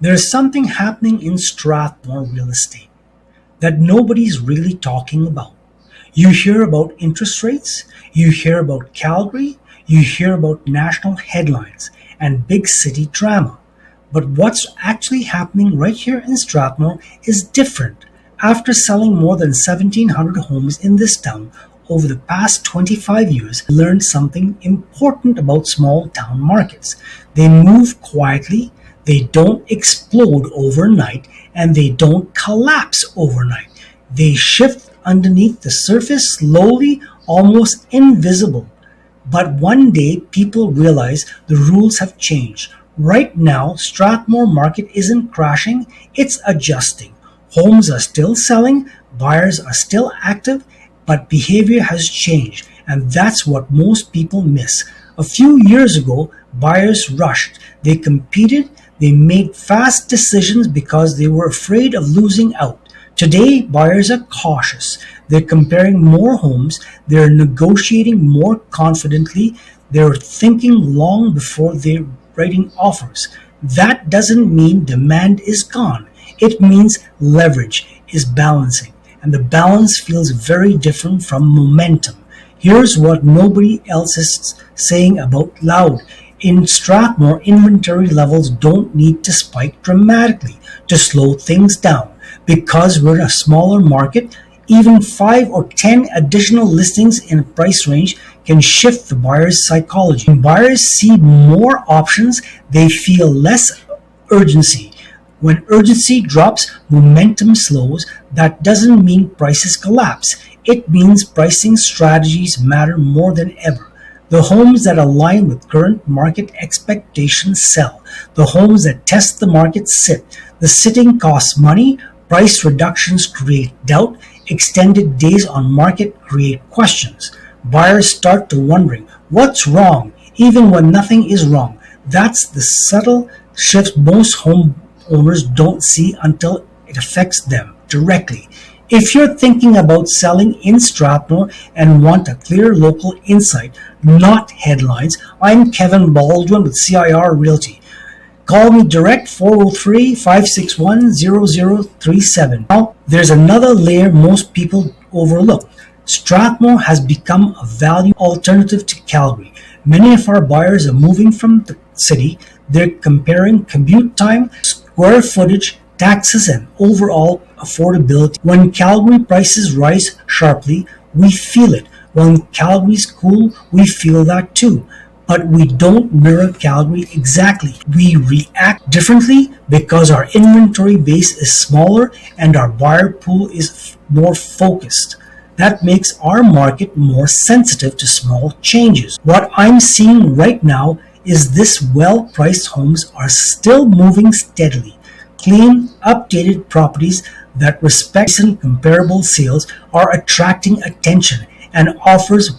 There's something happening in Strathmore real estate that nobody's really talking about. You hear about interest rates, you hear about Calgary, you hear about national headlines and big city drama. But what's actually happening right here in Strathmore is different. After selling more than 1,700 homes in this town over the past 25 years, I learned something important about small town markets. They move quietly, they don't explode overnight, and they don't collapse overnight. They shift underneath the surface slowly, almost invisible. But one day people realize the rules have changed. Right now, Strathmore market isn't crashing, it's adjusting. Homes are still selling, buyers are still active, but behavior has changed, and that's what most people miss. A few years ago, buyers rushed. They competed, they made fast decisions because they were afraid of losing out. Today, buyers are cautious. They're comparing more homes, they're negotiating more confidently, they're thinking long before they're writing offers. That doesn't mean demand is gone. It means leverage is balancing, and the balance feels very different from momentum. Here's what nobody else is saying about loud. In Strathmore, inventory levels don't need to spike dramatically to slow things down. Because we're a smaller market, even 5 or 10 additional listings in a price range can shift the buyer's psychology. When buyers see more options, they feel less urgency. When urgency drops, momentum slows. That doesn't mean prices collapse. It means pricing strategies matter more than ever. The homes that align with current market expectations sell. The homes that test the market sit. The sitting costs money. Price reductions create doubt. Extended days on market create questions. Buyers start to wondering what's wrong, even when nothing is wrong. That's the subtle shift most homeowners don't see until it affects them directly. If you're thinking about selling in Strathmore and want a clear local insight, not headlines, I'm Kevin Baldwin with CIR Realty. Call me direct 403-561-0037. Now, there's another layer most people overlook. Strathmore has become a value alternative to Calgary. Many of our buyers are moving from the city. They're comparing commute time, square footage, taxes, and overall affordability. When Calgary prices rise sharply, we feel it. When Calgary's cool, we feel that too. But we don't mirror Calgary exactly. We react differently because our inventory base is smaller and our buyer pool is more focused. That makes our market more sensitive to small changes. What I'm seeing right now is this well-priced homes are still moving steadily. Clean, updated properties that respect recent comparable sales are attracting attention and offers,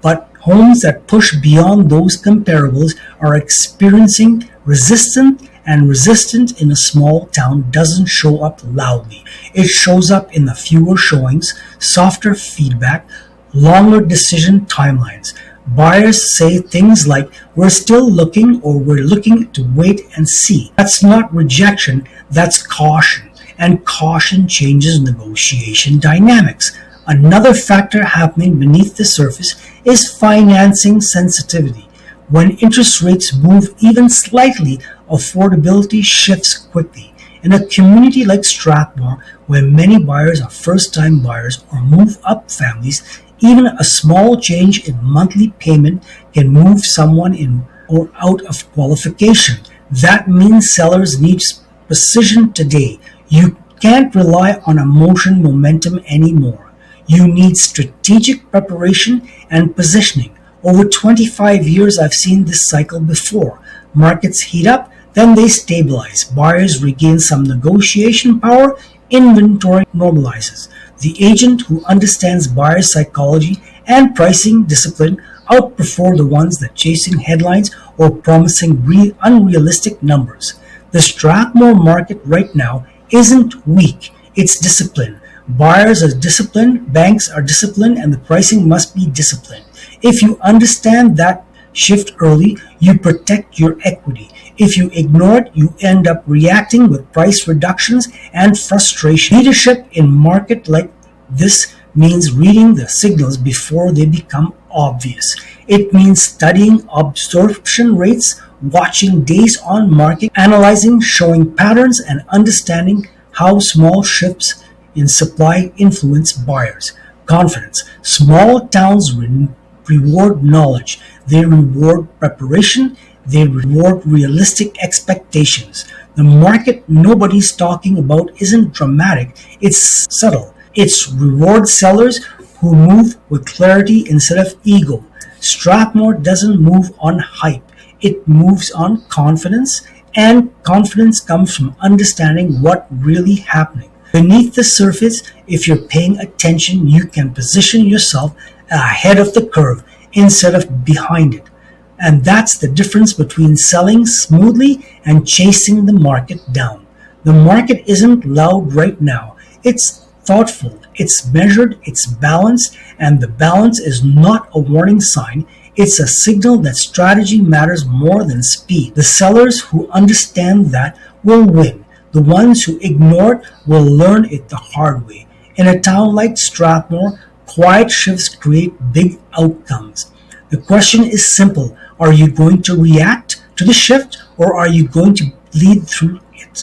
but homes that push beyond those comparables are experiencing resistance, and resistance in a small town doesn't show up loudly. It shows up in the fewer showings, softer feedback, longer decision timelines. Buyers say things like, we're still looking, or we're looking to wait and see. That's not rejection, that's caution. And caution changes negotiation dynamics. Another factor happening beneath the surface is financing sensitivity. When interest rates move even slightly, affordability shifts quickly. In a community like Strathmore, where many buyers are first-time buyers or move-up families, even a small change in monthly payment can move someone in or out of qualification. That means sellers need precision today. You can't rely on emotion momentum anymore. You need strategic preparation and positioning. Over 25 years, I've seen this cycle before. Markets heat up, then they stabilize. Buyers regain some negotiation power, inventory normalizes. The agent who understands buyer psychology and pricing discipline outperform the ones that chasing headlines or promising unrealistic numbers. The Strathmore market right now isn't weak, it's disciplined. Buyers are disciplined, banks are disciplined, and the pricing must be disciplined. If you understand that shift early, you protect your equity. If you ignore it, you end up reacting with price reductions and frustration. Leadership in market like this means reading the signals before they become obvious. It means studying absorption rates, watching days on market, analyzing showing patterns, and understanding how small shifts in supply influence buyers' confidence. Small towns reward knowledge, they reward preparation, they reward realistic expectations. The market nobody's talking about isn't dramatic, it's subtle. It's reward sellers who move with clarity instead of ego. Strathmore doesn't move on hype, it moves on confidence, and confidence comes from understanding what really happening. Beneath the surface, if you're paying attention, you can position yourself ahead of the curve instead of behind it. And that's the difference between selling smoothly and chasing the market down. The market isn't loud right now. It's thoughtful, it's measured, it's balanced, and the balance is not a warning sign. It's a signal that strategy matters more than speed. The sellers who understand that will win. The ones who ignore it will learn it the hard way. In a town like Strathmore, quiet shifts create big outcomes. The question is simple. Are you going to react to the shift, or are you going to lead through